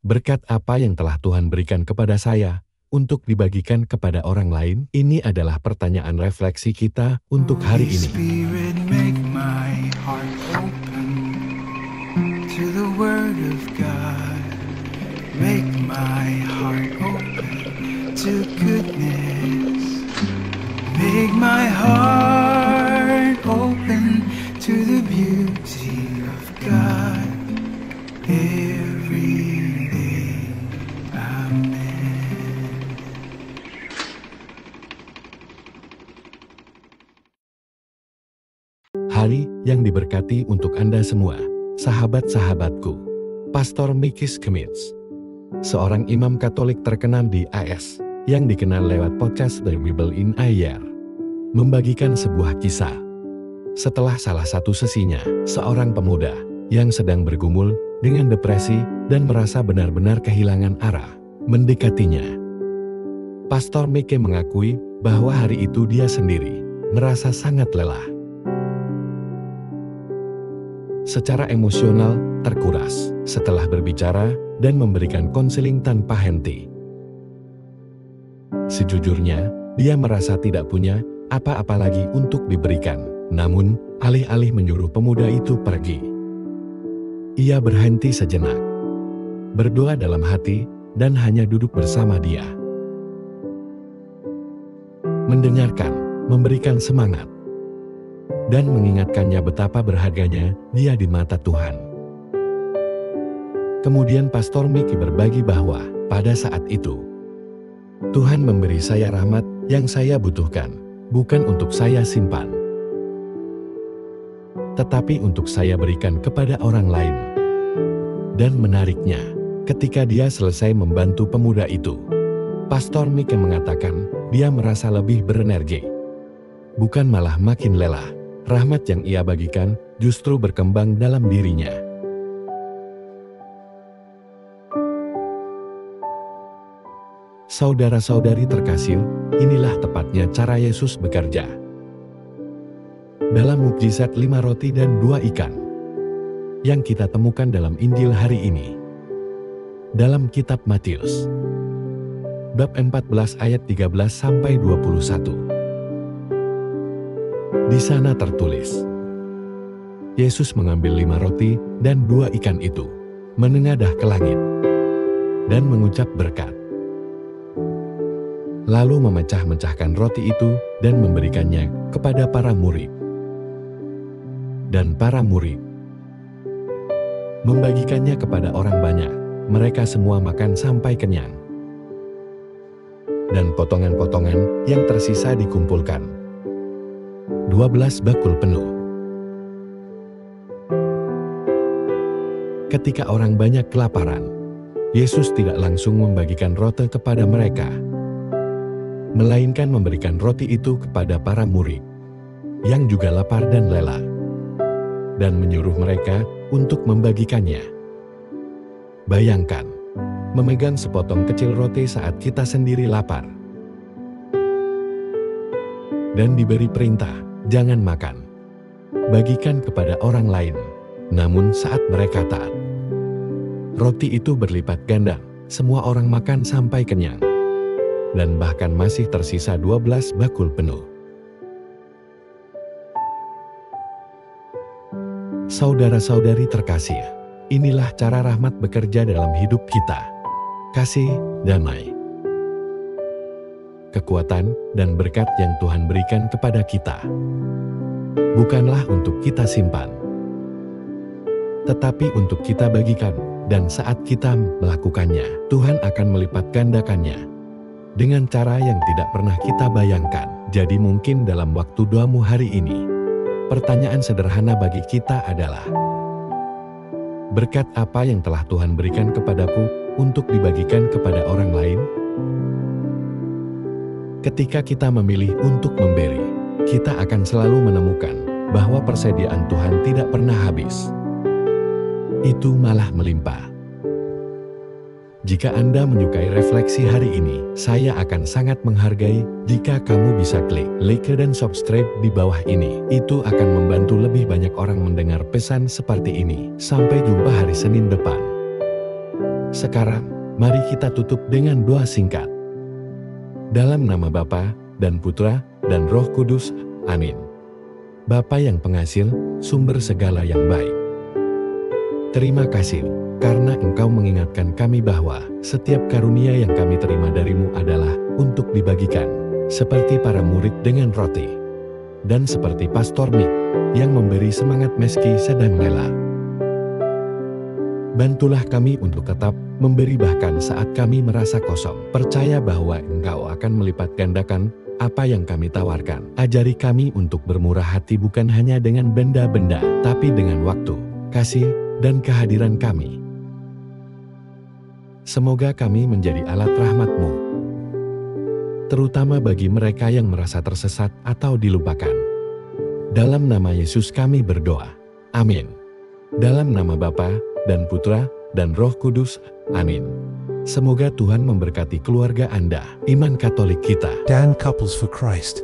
Berkat apa yang telah Tuhan berikan kepada saya untuk dibagikan kepada orang lain? Ini adalah pertanyaan refleksi kita untuk hari ini. Spirit, make my heart open to the word of God. Make my heart open to goodness. Make my heart open to the beauty of God every day. Amen. Hari yang diberkati untuk Anda semua, sahabat-sahabatku. Pastor Mikis Kemits, seorang imam Katolik terkenal di AS, yang dikenal lewat podcast The Bible in a Year, membagikan sebuah kisah. Setelah salah satu sesinya, seorang pemuda yang sedang bergumul dengan depresi dan merasa benar-benar kehilangan arah, mendekatinya. Pastor Mike mengakui bahwa hari itu dia sendiri merasa sangat lelah. Secara emosional terkuras setelah berbicara dan memberikan konseling tanpa henti. Sejujurnya, dia merasa tidak punya apa-apa lagi untuk diberikan. Namun, alih-alih menyuruh pemuda itu pergi, ia berhenti sejenak, berdoa dalam hati, dan hanya duduk bersama dia. Mendengarkan, memberikan semangat, dan mengingatkannya betapa berharganya dia di mata Tuhan. Kemudian Pastor Miki berbagi bahwa pada saat itu, Tuhan memberi saya rahmat yang saya butuhkan, bukan untuk saya simpan, tetapi untuk saya berikan kepada orang lain. Dan menariknya, ketika dia selesai membantu pemuda itu, Pastor Miki mengatakan dia merasa lebih berenergi, bukan malah makin lelah. Rahmat yang ia bagikan justru berkembang dalam dirinya. Saudara-saudari terkasih, inilah tepatnya cara Yesus bekerja. Dalam mukjizat 5 roti dan 2 ikan yang kita temukan dalam Injil hari ini, dalam kitab Matius, bab 14 ayat 13-21. Di sana tertulis, Yesus mengambil 5 roti dan 2 ikan itu, menengadah ke langit, dan mengucap berkat. Lalu memecah-mecahkan roti itu dan memberikannya kepada para murid. Dan para murid membagikannya kepada orang banyak. Mereka semua makan sampai kenyang. Dan potongan-potongan yang tersisa dikumpulkan, 12 bakul penuh. Ketika orang banyak kelaparan, Yesus tidak langsung membagikan roti kepada mereka, melainkan memberikan roti itu kepada para murid yang juga lapar dan lelah, dan menyuruh mereka untuk membagikannya. Bayangkan, memegang sepotong kecil roti saat kita sendiri lapar, dan diberi perintah, jangan makan, bagikan kepada orang lain. Namun saat mereka taat, roti itu berlipat ganda, semua orang makan sampai kenyang, dan bahkan masih tersisa 12 bakul penuh. Saudara-saudari terkasih, inilah cara rahmat bekerja dalam hidup kita. Kasih, damai, kekuatan, dan berkat yang Tuhan berikan kepada kita bukanlah untuk kita simpan, tetapi untuk kita bagikan. Dan saat kita melakukannya, Tuhan akan melipat gandakannya dengan cara yang tidak pernah kita bayangkan. Jadi mungkin dalam waktu doamu hari ini, pertanyaan sederhana bagi kita adalah, berkat apa yang telah Tuhan berikan kepadaku untuk dibagikan kepada orang lain? Ketika kita memilih untuk memberi, kita akan selalu menemukan bahwa persediaan Tuhan tidak pernah habis. Itu malah melimpah. Jika Anda menyukai refleksi hari ini, saya akan sangat menghargai jika kamu bisa klik like dan subscribe di bawah ini. Itu akan membantu lebih banyak orang mendengar pesan seperti ini. Sampai jumpa hari Senin depan. Sekarang, mari kita tutup dengan doa singkat. Dalam nama Bapa dan Putra dan Roh Kudus, amin. Bapa yang pengasil, sumber segala yang baik. Terima kasih, karena Engkau mengingatkan kami bahwa setiap karunia yang kami terima dari-Mu adalah untuk dibagikan, seperti para murid dengan roti, dan seperti Pastor Mick yang memberi semangat meski sedang lelah. Bantulah kami untuk tetap memberi bahkan saat kami merasa kosong. Percaya bahwa Engkau akan melipat gandakan apa yang kami tawarkan. Ajari kami untuk bermurah hati bukan hanya dengan benda-benda, tapi dengan waktu, kasih, dan kehadiran kami. Semoga kami menjadi alat rahmat-Mu, terutama bagi mereka yang merasa tersesat atau dilupakan. Dalam nama Yesus kami berdoa. Amin. Dalam nama Bapa dan Putra dan Roh Kudus. Amin. Semoga Tuhan memberkati keluarga Anda, iman Katolik kita, Dan Couples for Christ.